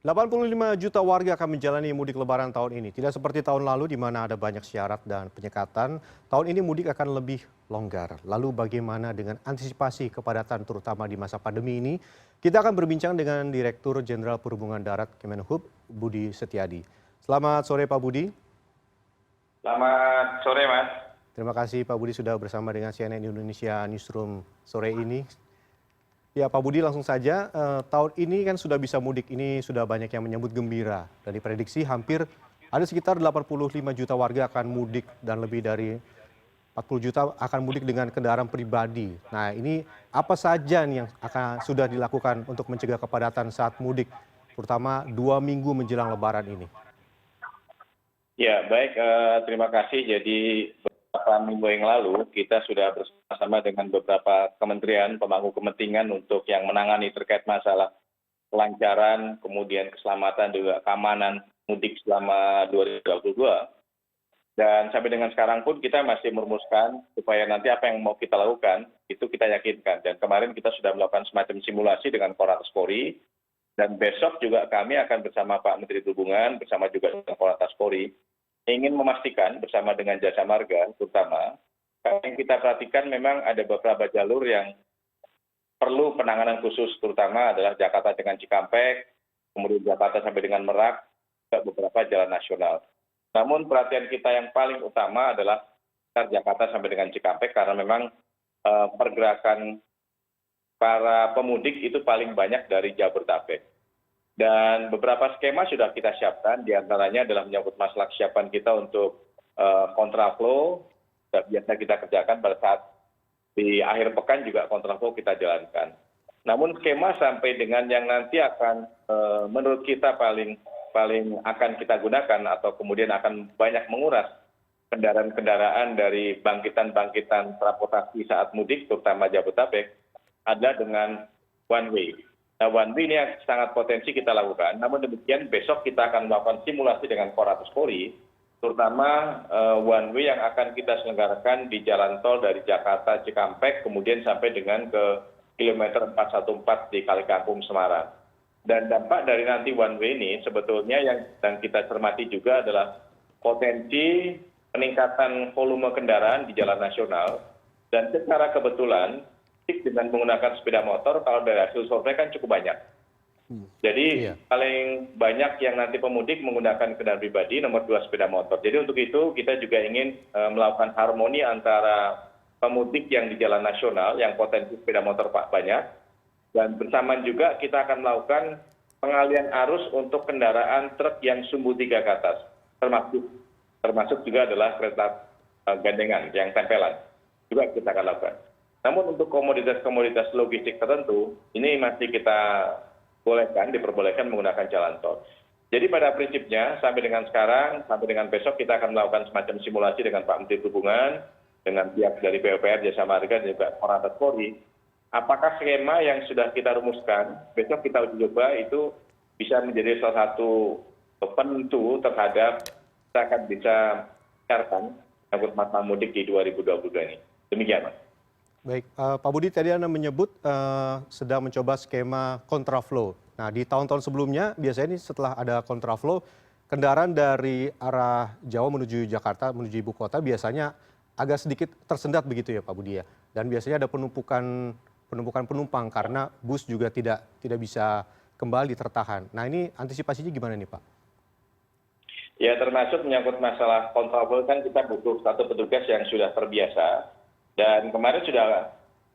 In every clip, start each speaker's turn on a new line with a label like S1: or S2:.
S1: 85 juta warga akan menjalani mudik lebaran tahun ini. Tidak seperti tahun lalu di mana ada banyak syarat dan penyekatan, tahun ini mudik akan lebih longgar. Lalu bagaimana dengan antisipasi kepadatan terutama di masa pandemi ini? Kita akan berbincang dengan Direktur Jenderal Perhubungan Darat Kemenhub, Budi Setiadi. Selamat sore Pak Budi.
S2: Selamat sore, Mas.
S1: Terima kasih Pak Budi sudah bersama dengan CNN Indonesia Newsroom sore ini. Ya Pak Budi, langsung saja, tahun ini kan sudah bisa mudik, ini sudah banyak yang menyambut gembira. Dan diprediksi hampir ada sekitar 85 juta warga akan mudik dan lebih dari 40 juta akan mudik dengan kendaraan pribadi. Nah ini apa saja nih yang sudah dilakukan untuk mencegah kepadatan saat mudik, terutama 2 minggu menjelang lebaran ini?
S2: Ya, baik, terima kasih. Jadi beberapa minggu yang lalu kita sudah bersama-sama dengan beberapa kementerian pemangku kepentingan untuk yang menangani terkait masalah kelancaran, kemudian keselamatan juga keamanan mudik selama 2022. Dan sampai dengan sekarang pun kita masih merumuskan supaya nanti apa yang mau kita lakukan itu kita yakinkan. Dan kemarin kita sudah melakukan semacam simulasi dengan Korlantas Polri. Dan besok juga kami akan bersama Pak Menteri Perhubungan, bersama juga dengan Korlantas Polri, ingin memastikan bersama dengan Jasa Marga terutama, yang kita perhatikan memang ada beberapa jalur yang perlu penanganan khusus, terutama adalah Jakarta dengan Cikampek, kemudian Jakarta sampai dengan Merak, juga beberapa jalan nasional. Namun perhatian kita yang paling utama adalah Jakarta sampai dengan Cikampek karena memang pergerakan para pemudik itu paling banyak dari Jabodetabek. Dan beberapa skema sudah kita siapkan, diantaranya adalah menyangkut masalah kesiapan kita untuk kontraflow, biasa kita kerjakan pada saat di akhir pekan juga kontraflow kita jalankan. Namun skema sampai dengan yang nanti akan menurut kita paling akan kita gunakan atau kemudian akan banyak menguras kendaraan-kendaraan dari bangkitan-bangkitan transportasi saat mudik, terutama Jabodetabek, adalah dengan one way. Nah, one way ini yang sangat potensi kita lakukan. Namun demikian besok kita akan melakukan simulasi dengan Korlantas Polri, terutama one way yang akan kita selenggarakan di jalan tol dari Jakarta Cikampek, kemudian sampai dengan ke kilometer 414 di Kalikangkung Semarang. Dan dampak dari nanti one way ini sebetulnya yang sedang kita cermati juga adalah potensi peningkatan volume kendaraan di jalan nasional. Dan secara kebetulan dengan menggunakan sepeda motor kalau dari hasil survei kan cukup banyak. Jadi paling banyak yang nanti pemudik menggunakan kendaraan pribadi, nomor 2 sepeda motor. Jadi untuk itu kita juga ingin melakukan harmoni antara pemudik yang di jalan nasional yang potensi sepeda motor banyak, dan bersamaan juga kita akan melakukan pengalian arus untuk kendaraan truk yang sumbu 3 ke atas, termasuk juga adalah kereta gandengan yang tempelan juga kita akan lakukan. Namun untuk komoditas-komoditas logistik tertentu, ini masih kita diperbolehkan menggunakan jalan tol. Jadi pada prinsipnya sampai dengan sekarang, sampai dengan besok kita akan melakukan semacam simulasi dengan Pak Menteri Perhubungan, dengan pihak dari PUPR, Jasa Marga, dan juga Korlantas Polri. Apakah skema yang sudah kita rumuskan, besok kita uji coba itu bisa menjadi salah satu penentu terhadap kita akan bisa mencairkan menyangkut masalah mudik di 2022 ini. Demikian, Mas.
S1: Baik, Pak Budi tadi Anda menyebut sedang mencoba skema kontraflow. Nah di tahun-tahun sebelumnya biasanya ini setelah ada kontraflow, kendaraan dari arah Jawa menuju Jakarta, menuju ibu kota biasanya agak sedikit tersendat begitu ya Pak Budi ya. Dan biasanya ada penumpukan penumpang karena bus juga tidak bisa kembali tertahan. Nah ini antisipasinya gimana nih Pak?
S2: Ya termasuk menyangkut masalah kontraflow kan kita butuh satu petugas yang sudah terbiasa. Dan kemarin sudah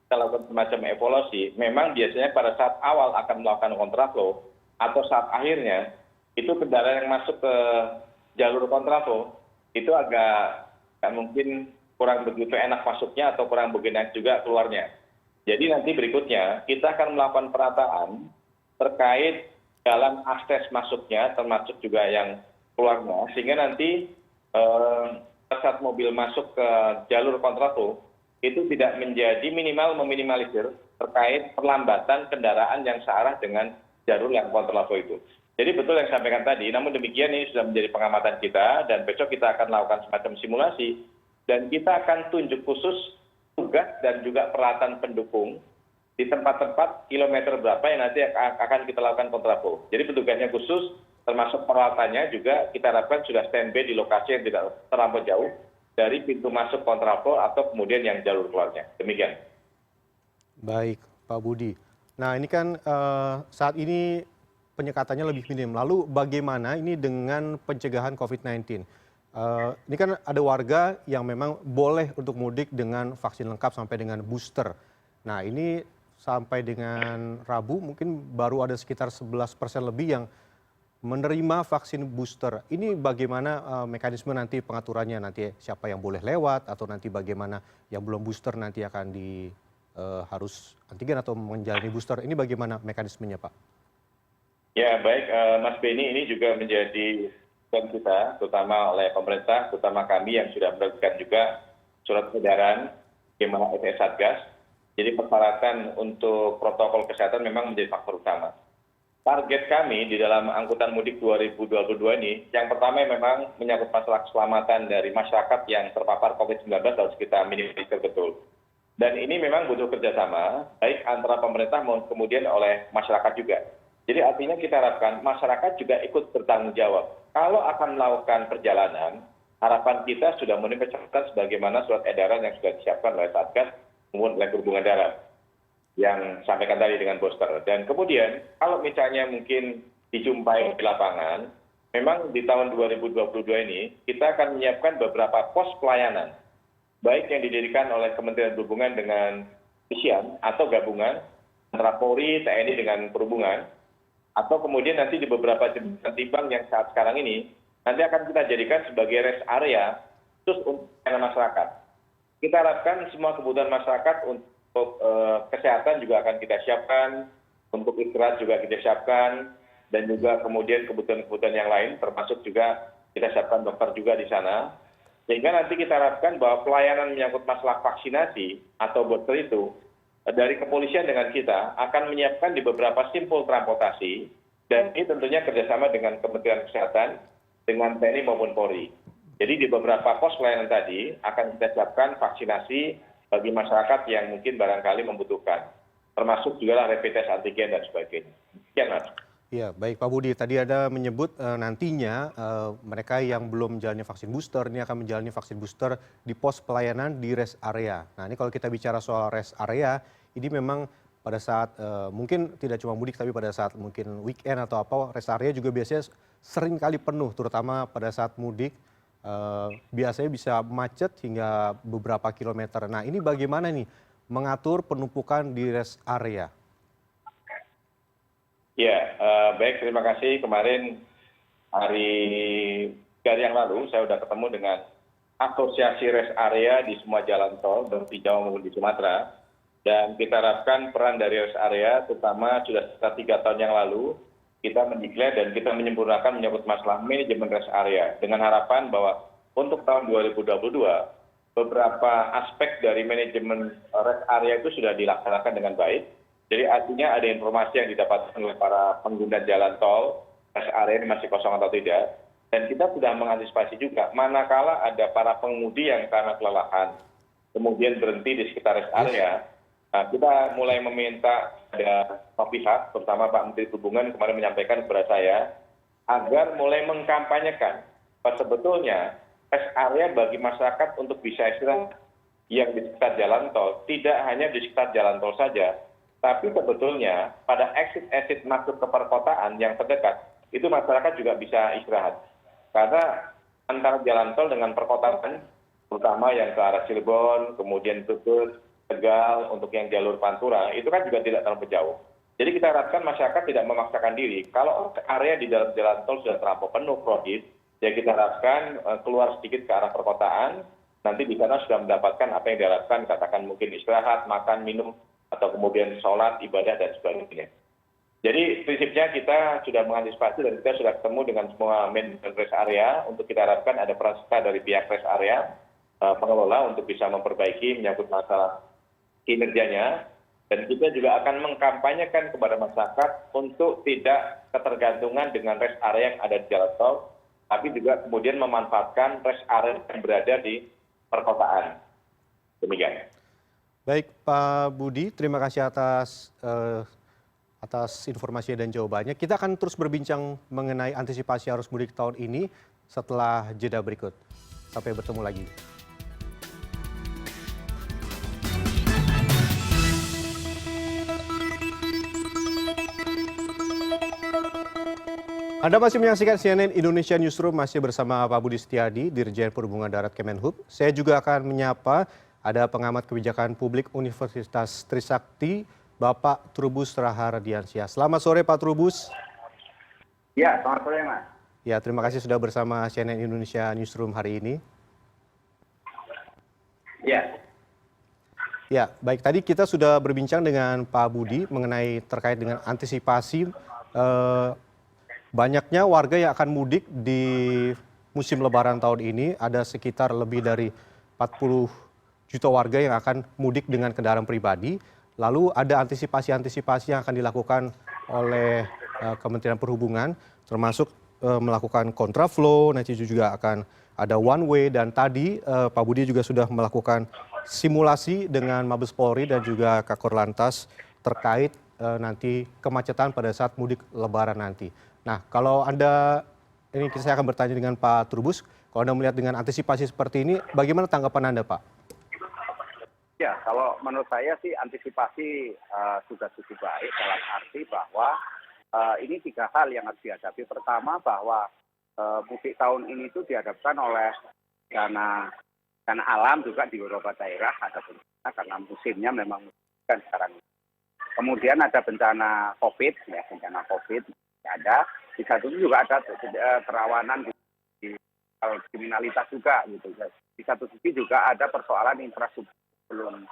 S2: kita lakukan semacam evaluasi, memang biasanya pada saat awal akan melakukan kontraflow atau saat akhirnya, itu kendaraan yang masuk ke jalur kontraflow, itu agak mungkin kurang begitu enak masuknya atau kurang begitu enak juga keluarnya. Jadi nanti berikutnya, kita akan melakukan perataan terkait jalan akses masuknya, termasuk juga yang keluarnya, sehingga nanti saat mobil masuk ke jalur kontraflow, itu tidak menjadi meminimalisir terkait perlambatan kendaraan yang searah dengan jalur yang kontraflow itu. Jadi betul yang disampaikan tadi, namun demikian ini sudah menjadi pengamatan kita dan besok kita akan melakukan semacam simulasi dan kita akan tunjuk khusus tugas dan juga peralatan pendukung di tempat-tempat kilometer berapa yang nanti akan kita lakukan kontraflow. Jadi petugasnya khusus, termasuk peralatannya juga kita harapkan sudah standby di lokasi yang tidak terlampau jauh dari pintu masuk kontraflow atau kemudian yang jalur keluarnya. Demikian.
S1: Baik, Pak Budi. Nah, ini kan saat ini penyekatannya lebih minim. Lalu bagaimana ini dengan pencegahan COVID-19? Ini kan ada warga yang memang boleh untuk mudik dengan vaksin lengkap sampai dengan booster. Nah, ini sampai dengan Rabu mungkin baru ada sekitar 11% lebih yang menerima vaksin booster. Ini bagaimana mekanisme nanti pengaturannya, nanti siapa yang boleh lewat atau nanti bagaimana yang belum booster nanti akan harus antigen atau menjalani booster. Ini bagaimana mekanismenya, Pak?
S2: Ya, baik, Mas Beni, ini juga menjadi dan kita, terutama oleh pemerintah, terutama kami yang sudah menerbitkan juga surat edaran bagaimana SS Satgas. Jadi persyaratan untuk protokol kesehatan memang menjadi faktor utama. Target kami di dalam angkutan mudik 2022 ini, yang pertama memang menyangkut masalah keselamatan dari masyarakat yang terpapar COVID-19 harus kita minimalisir betul. Dan ini memang butuh kerjasama, baik antara pemerintah maupun kemudian oleh masyarakat juga. Jadi artinya kita harapkan masyarakat juga ikut bertanggung jawab. Kalau akan melakukan perjalanan, harapan kita sudah memenuhi persyaratan sebagaimana surat edaran yang sudah disiapkan oleh Satgas maupun oleh Perhubungan Darat yang sampaikan tadi dengan booster. Dan kemudian kalau misalnya mungkin dijumpai di lapangan, memang di tahun 2022 ini kita akan menyiapkan beberapa pos pelayanan, baik yang didirikan oleh Kementerian Perhubungan dengan kepolisian atau gabungan antara Polri, TNI dengan Perhubungan, atau kemudian nanti di beberapa jembatan timbang yang saat sekarang ini nanti akan kita jadikan sebagai rest area khusus untuk masyarakat. Kita harapkan semua kebutuhan masyarakat untuk kesehatan juga akan kita siapkan, untuk istirahat juga kita siapkan, dan juga kemudian kebutuhan-kebutuhan yang lain, termasuk juga kita siapkan dokter juga di sana. Sehingga nanti kita harapkan bahwa pelayanan menyangkut masalah vaksinasi atau booster itu, dari kepolisian dengan kita akan menyiapkan di beberapa simpul transportasi, dan ini tentunya kerjasama dengan Kementerian Kesehatan, dengan TNI maupun Polri. Jadi di beberapa pos pelayanan tadi akan kita siapkan vaksinasi bagi masyarakat yang mungkin barangkali membutuhkan, termasuk juga rapid test antigen dan sebagainya. Sekian, Mas.
S1: Ya, baik Pak Budi. Tadi ada menyebut nantinya mereka yang belum menjalani vaksin booster ini akan menjalani vaksin booster di pos pelayanan di rest area. Nah, ini kalau kita bicara soal rest area, ini memang pada saat mungkin tidak cuma mudik tapi pada saat mungkin weekend atau apa, rest area juga biasanya sering kali penuh, terutama pada saat mudik. Biasanya bisa macet hingga beberapa kilometer. Nah, ini bagaimana nih mengatur penumpukan di rest area?
S2: Ya, baik, terima kasih. Kemarin hari yang lalu saya sudah ketemu dengan asosiasi rest area di semua jalan tol, baik di Jawa maupun di Sumatera. Dan kita harapkan peran dari rest area, terutama sudah sekitar 3 tahun yang lalu, kita mendeklar dan kita menyempurnakan menyangkut masalah manajemen rest area. Dengan harapan bahwa untuk tahun 2022, beberapa aspek dari manajemen rest area itu sudah dilaksanakan dengan baik. Jadi artinya ada informasi yang didapatkan oleh para pengguna jalan tol, rest area ini masih kosong atau tidak. Dan kita sudah mengantisipasi juga, manakala ada para pengemudi yang karena kelelahan, kemudian berhenti di sekitar rest area, kita mulai meminta ada pihak, terutama Pak Menteri Perhubungan kemarin menyampaikan kepada saya, agar mulai mengkampanyekan bahwa sebetulnya rest area bagi masyarakat untuk bisa istirahat yang di sekitar jalan tol, tidak hanya di sekitar jalan tol saja, tapi sebetulnya pada exit-exit masuk ke perkotaan yang terdekat, itu masyarakat juga bisa istirahat. Karena antara jalan tol dengan perkotaan, terutama yang ke arah Cirebon, kemudian Brebes, Tegal, untuk yang jalur Pantura, itu kan juga tidak terlalu jauh. Jadi kita harapkan masyarakat tidak memaksakan diri. Kalau area di dalam jalan tol sudah terlampau penuh krodit, ya kita harapkan keluar sedikit ke arah perkotaan, nanti di sana sudah mendapatkan apa yang diharapkan, katakan mungkin istirahat, makan, minum, atau kemudian sholat, ibadah, dan sebagainya. Jadi prinsipnya kita sudah mengantisipasi dan kita sudah ketemu dengan semua manajemen rest area untuk kita harapkan ada peran serta dari pihak rest area, pengelola untuk bisa memperbaiki menyangkut masalah kinerjanya, dan kita juga akan mengkampanyekan kepada masyarakat untuk tidak ketergantungan dengan rest area yang ada di jalan tol, tapi juga kemudian memanfaatkan rest area yang berada di perkotaan. Demikian.
S1: Baik, Pak Budi, terima kasih atas informasi dan jawabannya. Kita akan terus berbincang mengenai antisipasi arus mudik tahun ini setelah jeda berikut. Sampai bertemu lagi. Anda masih menyaksikan CNN Indonesia Newsroom, masih bersama Pak Budi Setiadi, Dirjen Perhubungan Darat Kemenhub. Saya juga akan menyapa ada pengamat kebijakan publik Universitas Trisakti, Bapak Trubus Rahardiansyah. Selamat sore Pak Trubus.
S3: Ya, selamat sore Mas.
S1: Ya, terima kasih sudah bersama CNN Indonesia Newsroom hari ini.
S3: Ya,
S1: Ya, baik, tadi kita sudah berbincang dengan Pak Budi mengenai terkait dengan antisipasi banyaknya warga yang akan mudik di musim lebaran tahun ini. Ada sekitar lebih dari 40 juta warga yang akan mudik dengan kendaraan pribadi. Lalu ada antisipasi-antisipasi yang akan dilakukan oleh Kementerian Perhubungan, termasuk melakukan kontraflow, nanti juga akan ada one way, dan tadi Pak Budi juga sudah melakukan simulasi dengan Mabes Polri dan juga Kakor Lantas terkait nanti kemacetan pada saat mudik lebaran nanti. Nah, kalau Anda, ini saya akan bertanya dengan Pak Trubus, kalau Anda melihat dengan antisipasi seperti ini, bagaimana tanggapan Anda, Pak?
S3: ya, kalau menurut saya sih antisipasi sudah cukup baik dalam arti bahwa ini 3 hal yang harus dihadapi. Pertama, bahwa mudik tahun ini itu dihadapkan oleh karena alam juga di beberapa daerah ada bencana karena musimnya memang kan sekarang. Kemudian ada bencana COVID, ya bencana COVID ada. Di satu itu juga ada kerawanan di kriminalitas juga gitu. Di satu sisi juga ada persoalan infrastruktur belum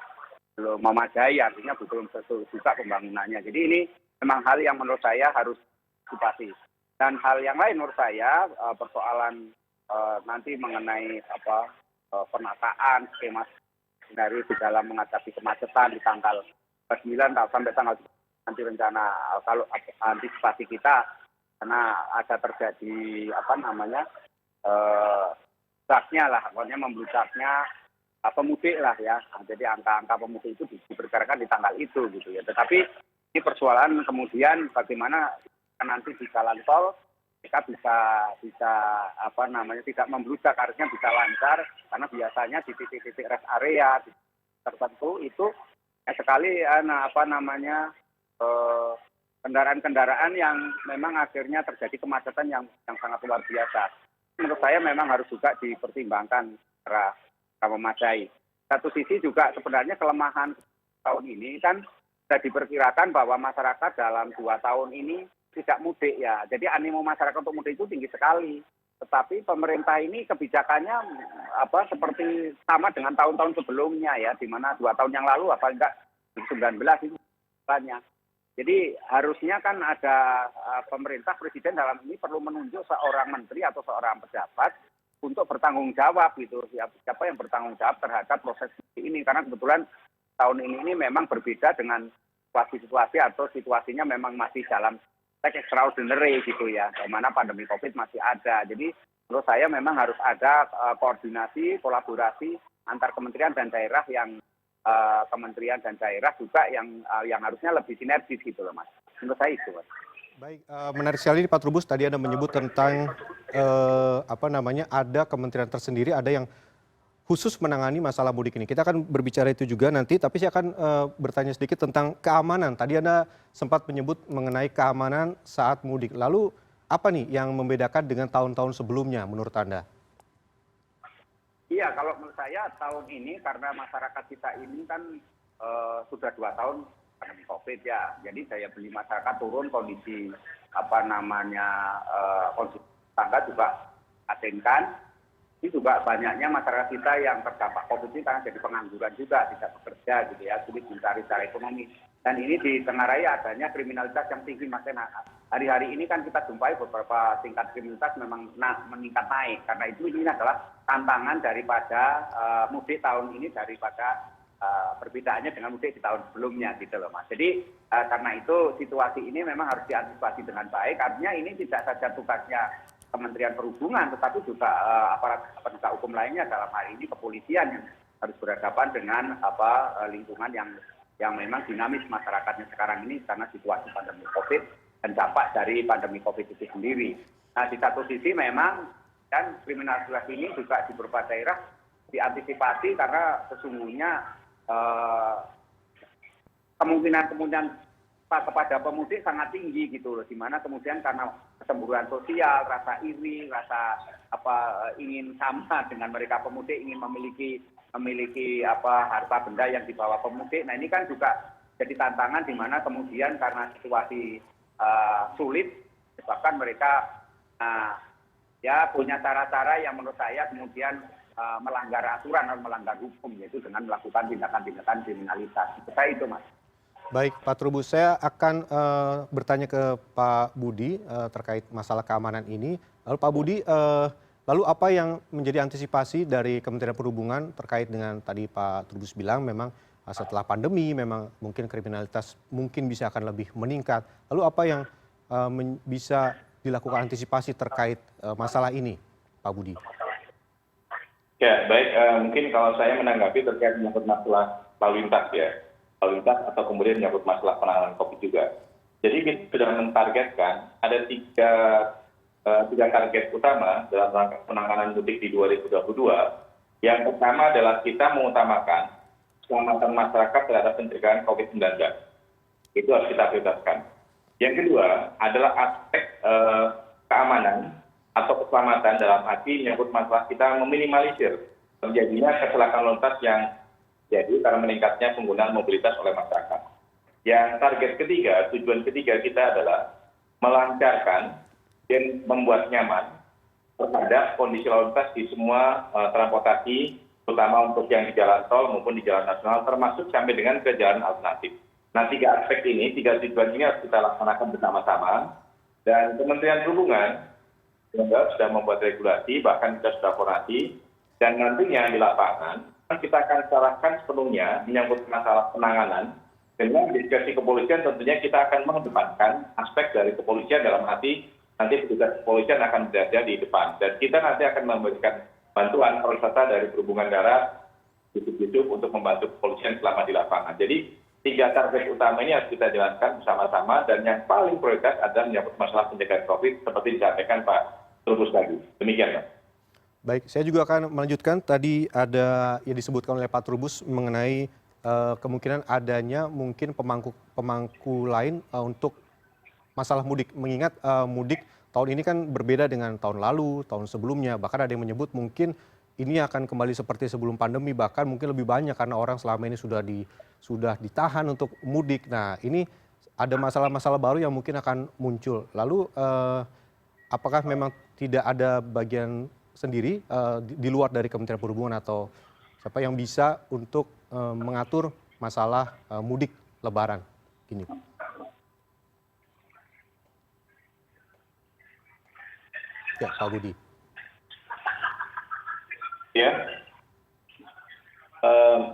S3: memadai, artinya belum betul juga pembangunannya. Jadi ini memang hal yang menurut saya harus antisipasi. Dan hal yang lain menurut saya persoalan nanti mengenai penataan skema dari di dalam menghadapi kemacetan di tanggal 9 sampai tanggal nanti rencana kalau antisipasi kita karena ada terjadi bludaknya lah, pokoknya membludaknya pemudik lah ya. Nah, jadi angka pemudik itu diperkirakan di tanggal itu gitu ya. Tetapi ini persoalan kemudian bagaimana nanti di jalan tol mereka bisa tidak membludak, artinya bisa lancar karena biasanya di titik-titik rest area tertentu itu sekali kendaraan-kendaraan yang memang akhirnya terjadi kemacetan yang sangat luar biasa. Menurut saya memang harus juga dipertimbangkan secara memadai. Satu sisi juga sebenarnya kelemahan tahun ini kan sudah diperkirakan bahwa masyarakat dalam 2 tahun ini tidak mudik ya. Jadi animo masyarakat untuk mudik itu tinggi sekali. Tetapi pemerintah ini kebijakannya seperti sama dengan tahun-tahun sebelumnya ya, di mana 2 tahun yang lalu 19 itu banyak. Jadi harusnya kan ada pemerintah, presiden dalam ini perlu menunjuk seorang menteri atau seorang pejabat untuk bertanggung jawab gitu. Siapa yang bertanggung jawab terhadap proses ini, karena kebetulan tahun ini memang berbeda dengan situasi atau situasinya memang masih dalam extraordinary gitu ya, di mana pandemi COVID masih ada. Jadi menurut saya memang harus ada koordinasi, kolaborasi antar kementerian dan daerah yang kementerian dan daerah juga yang harusnya lebih sinergis gitu loh Mas. Menurut saya itu Mas.
S1: Baik, menarik sekali Pak Trubus, tadi Anda menyebut tentang ada kementerian tersendiri, ada yang khusus menangani masalah mudik ini. Kita akan berbicara itu juga nanti, tapi saya akan bertanya sedikit tentang keamanan. Tadi Anda sempat menyebut mengenai keamanan saat mudik. Lalu apa nih yang membedakan dengan tahun-tahun sebelumnya menurut Anda?
S3: Iya, kalau menurut saya tahun ini karena masyarakat kita ini kan sudah 2 tahun pandemi COVID ya. Jadi daya beli masyarakat turun, kondisi konsumsi tangga juga atenkan. Ini juga banyaknya masyarakat kita yang terdampak COVID ini karena jadi pengangguran juga, tidak bekerja gitu ya, sulit mencari cara ekonomi. Dan ini ditengarai adanya kriminalitas yang tinggi Mas Renat. Hari-hari ini kan kita jumpai beberapa tingkat kriminalitas memang meningkat naik. Karena itu ini adalah tantangan daripada mudik tahun ini daripada perbedaannya dengan mudik di tahun sebelumnya gitu loh Mas. Jadi karena itu situasi ini memang harus diantisipasi dengan baik. Artinya ini tidak saja tugasnya Kementerian Perhubungan, tetapi juga aparat penegak hukum lainnya dalam hal ini kepolisian yang harus berhadapan dengan lingkungan yang memang dinamis masyarakatnya sekarang ini karena situasi pandemi COVID dan dampak dari pandemi COVID itu sendiri. Nah, di satu sisi memang dan kriminalitas ini juga di beberapa daerah diantisipasi karena sesungguhnya kemungkinan kepada pemudik sangat tinggi gitu loh, di mana kemudian karena kecemburuan sosial, rasa iri, rasa ingin sama dengan mereka pemudik, ingin memiliki harta benda yang dibawa pemudik. Nah, ini kan juga jadi tantangan di mana kemudian karena situasi sulit, bahkan mereka ya punya cara-cara yang menurut saya kemudian melanggar aturan atau melanggar hukum, yaitu dengan melakukan tindakan-tindakan kriminalitas. Saya itu, Mas.
S1: Baik, Pak Trubus, saya akan bertanya ke Pak Budi terkait masalah keamanan ini. Lalu Pak Budi, lalu apa yang menjadi antisipasi dari Kementerian Perhubungan terkait dengan tadi Pak Trubus bilang memang setelah pandemi memang mungkin kriminalitas mungkin bisa akan lebih meningkat. Lalu apa yang bisa dilakukan antisipasi terkait masalah ini, Pak Budi?
S2: Ya, baik. Mungkin kalau saya menanggapi terkait menyangkut masalah lalu lintas ya. Lalu lintas atau kemudian menyangkut masalah penanganan COVID juga. Jadi kita sudah mentargetkan ada tiga target utama dalam rangka penanganan mudik di 2022. Yang pertama adalah kita mengutamakan keselamatan masyarakat terhadap pencegahan COVID-19. Itu harus kita prioritaskan. Yang kedua adalah aspek keamanan atau keselamatan dalam arti menyangkut masalah kita meminimalisir terjadinya kecelakaan lalu lintas yang jadi karena meningkatnya penggunaan mobilitas oleh masyarakat. Yang target ketiga, tujuan ketiga kita adalah melancarkan dan membuat nyaman terhadap kondisi lalu lintas di semua transportasi, terutama untuk yang di jalan tol maupun di jalan nasional, termasuk sampai dengan ke jalan alternatif. Nah, tiga aspek ini, tiga tujuan ini harus kita laksanakan bersama-sama. Dan Kementerian Perhubungan sudah membuat regulasi, bahkan kita sudah koordinasi, dan nantinya di lapangan kita akan serahkan sepenuhnya menyangkut masalah penanganan. Dengan diskresi kepolisian tentunya kita akan mengedepankan aspek dari kepolisian dalam arti nanti petugas kepolisian akan berada di depan. Dan kita nanti akan memberikan bantuan pariwisata dari perhubungan darat, YouTube untuk membantu kepolisian selama di lapangan. Jadi tiga target utama ini harus kita jalankan bersama-sama dan yang paling prioritas adalah menyangkut masalah pencegahan COVID seperti disampaikan Pak Trubus tadi. Demikian, Pak.
S1: Baik, saya juga akan melanjutkan. Tadi ada yang disebutkan oleh Pak Trubus mengenai kemungkinan adanya mungkin pemangku lain untuk masalah mudik. Mengingat mudik tahun ini kan berbeda dengan tahun lalu, tahun sebelumnya. Bahkan ada yang menyebut mungkin ini akan kembali seperti sebelum pandemi, bahkan mungkin lebih banyak karena orang selama ini sudah ditahan untuk mudik. Nah, ini ada masalah-masalah baru yang mungkin akan muncul. Lalu apakah memang tidak ada bagian sendiri di luar dari Kementerian Perhubungan atau siapa yang bisa untuk mengatur masalah mudik Lebaran ini? Ya, Pak Budi.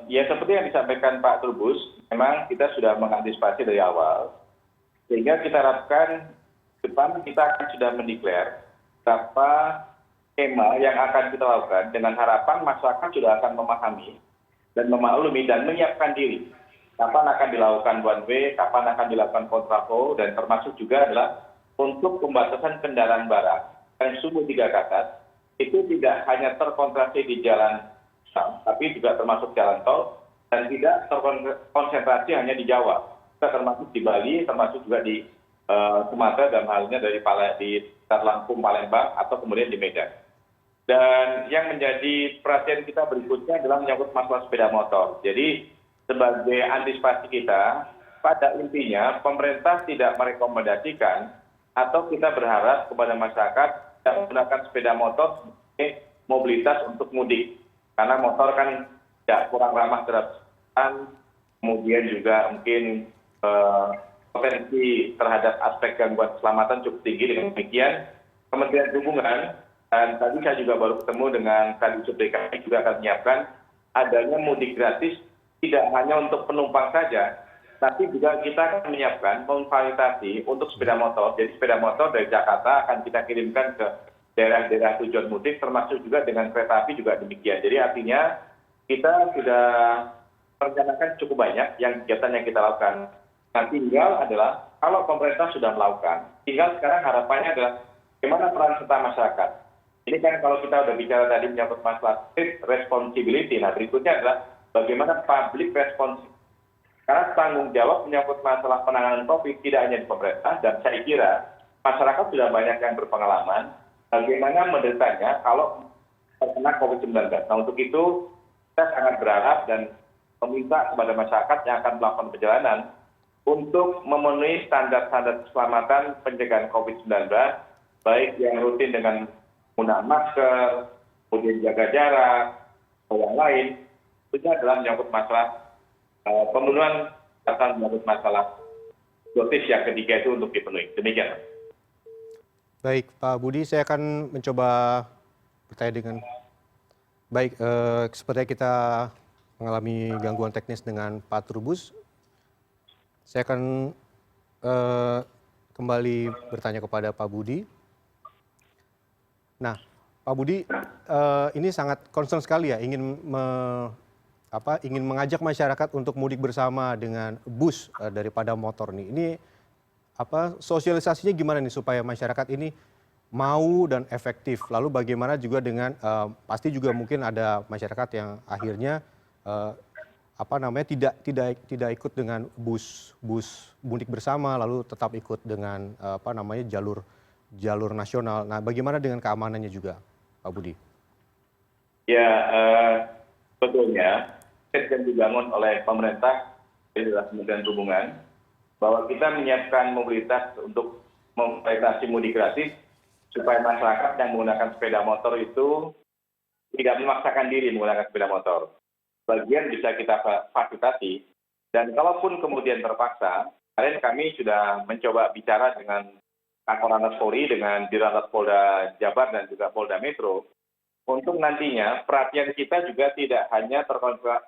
S2: Ya, seperti yang disampaikan Pak Trubus, memang kita sudah mengantisipasi dari awal, sehingga kita harapkan depan kita akan sudah mendeklar berapa skema yang akan kita lakukan dengan harapan masyarakat sudah akan memahami dan memaklumi dan menyiapkan diri. Kapan akan dilakukan one way, kapan akan dilakukan kontraflow, dan termasuk juga adalah untuk pembatasan kendaraan barang yang sumbu 3 ke atas, itu tidak hanya terkonsentrasi di jalan tol, tapi juga termasuk jalan tol, dan tidak terkonsentrasi hanya di Jawa. Kita termasuk di Bali, termasuk juga di Sumatera, dan halnya di Lampung, Palembang, atau kemudian di Medan. Dan yang menjadi perhatian kita berikutnya adalah menyangkut masalah sepeda motor. Jadi sebagai antisipasi kita, pada intinya pemerintah tidak merekomendasikan atau kita berharap kepada masyarakat tidak menggunakan sepeda motor sebagai mobilitas untuk mudik. Karena motor kan tidak kurang ramah terhadap kesehatan, kemudian juga mungkin potensi terhadap aspek gangguan keselamatan cukup tinggi. Dengan demikian, Kementerian Perhubungan, dan tadi saya juga baru ketemu dengan Kadisub DKI juga akan menyiapkan adanya mudik gratis tidak hanya untuk penumpang saja, tapi juga kita akan menyiapkan memfasilitasi untuk sepeda motor. Jadi sepeda motor dari Jakarta akan kita kirimkan ke daerah-daerah tujuan mudik, termasuk juga dengan kereta api juga demikian. Jadi artinya kita sudah merencanakan cukup banyak kegiatan yang kita lakukan. Nah, tinggal adalah kalau pemerintah sudah melakukan, tinggal sekarang harapannya adalah bagaimana peran serta masyarakat. Ini kan kalau kita sudah bicara tadi menyangkut masalah state responsibility, nah berikutnya adalah bagaimana public responsibility. Karena tanggung jawab menyangkut masalah penanganan COVID tidak hanya di pemerintah, dan saya kira masyarakat sudah banyak yang berpengalaman bagaimana menderitanya kalau terkena COVID-19. Nah, untuk itu kita sangat berharap dan meminta kepada masyarakat yang akan melakukan perjalanan untuk memenuhi standar-standar keselamatan pencegahan COVID-19, baik yang rutin dengan menggunakan masker, kemudian jaga jarak, atau yang lain. Itu adalah menyangkut masalah pemenuhan atau menyangkut masalah dosis yang ketiga itu untuk dipenuhi. Demikian.
S1: Baik, Pak Budi, saya akan mencoba bertanya dengan baik. Sepertinya kita mengalami gangguan teknis dengan Pak Trubus. Saya akan kembali bertanya kepada Pak Budi. Nah, Pak Budi, ini sangat concern sekali ya, ingin mengajak masyarakat untuk mudik bersama dengan bus daripada motor nih. Ini sosialisasinya gimana nih supaya masyarakat ini mau dan efektif. Lalu bagaimana juga dengan pasti juga mungkin ada masyarakat yang akhirnya tidak ikut dengan bus mudik bersama, lalu tetap ikut dengan jalur nasional. Nah, bagaimana dengan keamanannya juga, Pak Budi?
S2: Ya, sebetulnya yang dibangun oleh pemerintah adalah Kementerian Perhubungan bahwa kita menyiapkan mobilitas untuk memfasilitasi mudik gratis supaya masyarakat yang menggunakan sepeda motor itu tidak memaksakan diri menggunakan sepeda motor. Bagian bisa kita fasilitasi, dan kalaupun kemudian terpaksa, kemarin kami sudah mencoba bicara dengan Kakor Polri, dengan Dirlantas Polda Jabar dan juga Polda Metro, untuk nantinya perhatian kita juga tidak hanya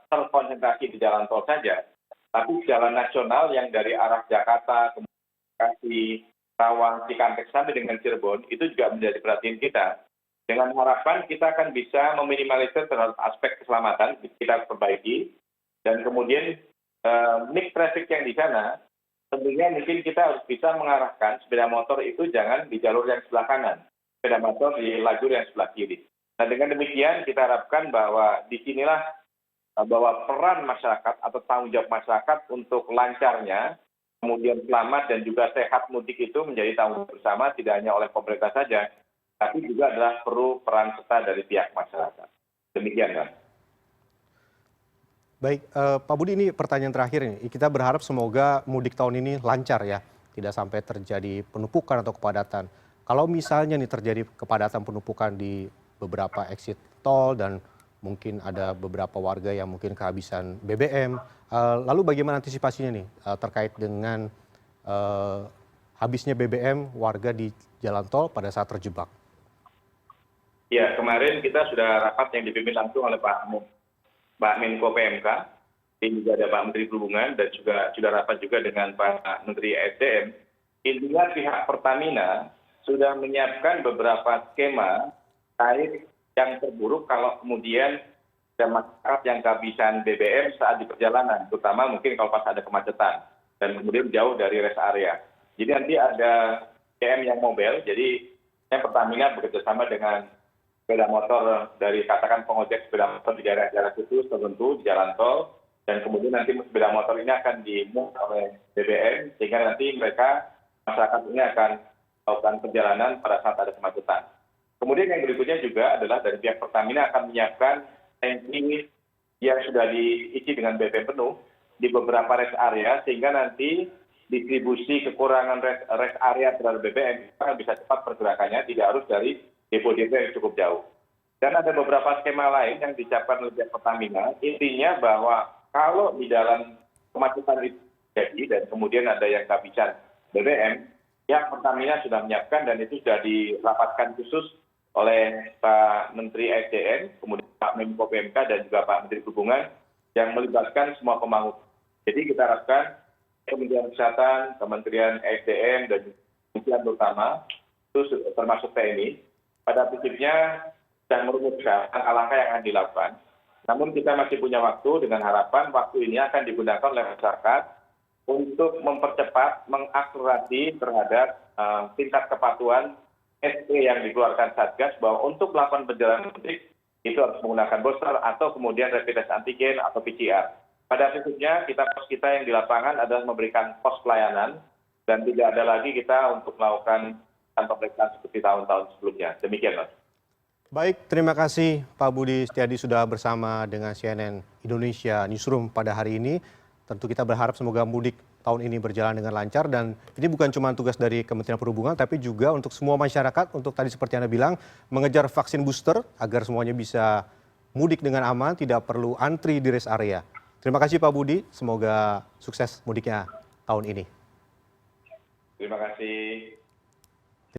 S2: terkonsentrasi di jalan tol saja, tapi jalan nasional yang dari arah Jakarta, Bekasi, Karawang, Cikampek sampai dengan Cirebon, itu juga menjadi perhatian kita. Dengan harapan kita akan bisa meminimalisir terhadap aspek keselamatan, kita perbaiki, dan kemudian mix traffic yang di sana, tentunya mungkin kita harus bisa mengarahkan sepeda motor itu jangan di jalur yang sebelah kanan, sepeda motor di lajur yang sebelah kiri. Nah, dengan demikian kita harapkan bahwa disinilah bahwa peran masyarakat atau tanggung jawab masyarakat untuk lancarnya, kemudian selamat dan juga sehat mudik itu menjadi tanggung jawab bersama, tidak hanya oleh pemerintah saja, tapi juga adalah perlu peran serta dari pihak masyarakat. Demikian, kan.
S1: Baik, Pak Budi, ini pertanyaan terakhir nih. Kita berharap semoga mudik tahun ini lancar ya, tidak sampai terjadi penumpukan atau kepadatan. Kalau misalnya nih terjadi kepadatan penumpukan di beberapa exit tol dan mungkin ada beberapa warga yang mungkin kehabisan BBM, lalu bagaimana antisipasinya nih terkait dengan habisnya BBM warga di jalan tol pada saat terjebak?
S2: Ya, kemarin kita sudah rapat yang dipimpin langsung oleh Pak Menko PMK, ini juga ada Pak Menteri Perhubungan, dan juga sudah rapat juga dengan Pak Menteri SDM. Intinya pihak Pertamina sudah menyiapkan beberapa skema terkait yang terburuk kalau kemudian ada masyarakat yang kehabisan BBM saat di perjalanan, terutama mungkin kalau pas ada kemacetan dan kemudian jauh dari rest area. Jadi nanti ada CM yang mobile, jadi yang Pertamina bekerjasama dengan sepeda motor dari katakan pengojek sepeda motor di daerah-daerah khusus tertentu di jalan tol, dan kemudian nanti sepeda motor ini akan dimuat oleh BBM sehingga nanti masyarakat ini akan melakukan perjalanan pada saat ada kemacetan. Kemudian yang berikutnya juga adalah dari pihak Pertamina akan menyiapkan tanki yang sudah diisi dengan BBM penuh di beberapa rest area sehingga nanti distribusi kekurangan rest area terhadap BBM akan bisa cepat pergerakannya, tidak harus dari depo-depo yang cukup jauh. Dan ada beberapa skema lain yang disiapkan oleh pihak Pertamina, intinya bahwa kalau di dalam kemacetan itu terjadi dan kemudian ada yang kehabisan BBM, pihak Pertamina sudah menyiapkan dan itu sudah dirapatkan khusus oleh Pak Menteri SDM, kemudian Pak Menko PMK dan juga Pak Menteri Perhubungan yang melibatkan semua pemangku. Jadi kita harapkan Kementerian Kesehatan, Kementerian SDM dan Kementerian terutama, itu termasuk TNI, pada prinsipnya sudah merumuskan langkah-langkah yang akan dilakukan Namun kita masih punya waktu dengan harapan waktu ini akan digunakan oleh masyarakat untuk mempercepat, mengakselerasi terhadap tingkat kepatuhan SE yang dikeluarkan Satgas bahwa untuk melakukan perjalanan mudik itu harus menggunakan booster atau kemudian rapid test antigen atau PCR. Pada prinsipnya pos kita yang di lapangan adalah memberikan pos pelayanan dan tidak ada lagi kita untuk melakukan pemeriksaan seperti tahun-tahun sebelumnya. Demikian, Mas.
S1: Baik, terima kasih Pak Budi Setiadi sudah bersama dengan CNN Indonesia Newsroom pada hari ini. Tentu kita berharap semoga mudik tahun ini berjalan dengan lancar dan ini bukan cuma tugas dari Kementerian Perhubungan tapi juga untuk semua masyarakat untuk tadi seperti Anda bilang mengejar vaksin booster agar semuanya bisa mudik dengan aman, tidak perlu antri di rest area. Terima kasih Pak Budi, semoga sukses mudiknya tahun ini.
S2: Terima kasih.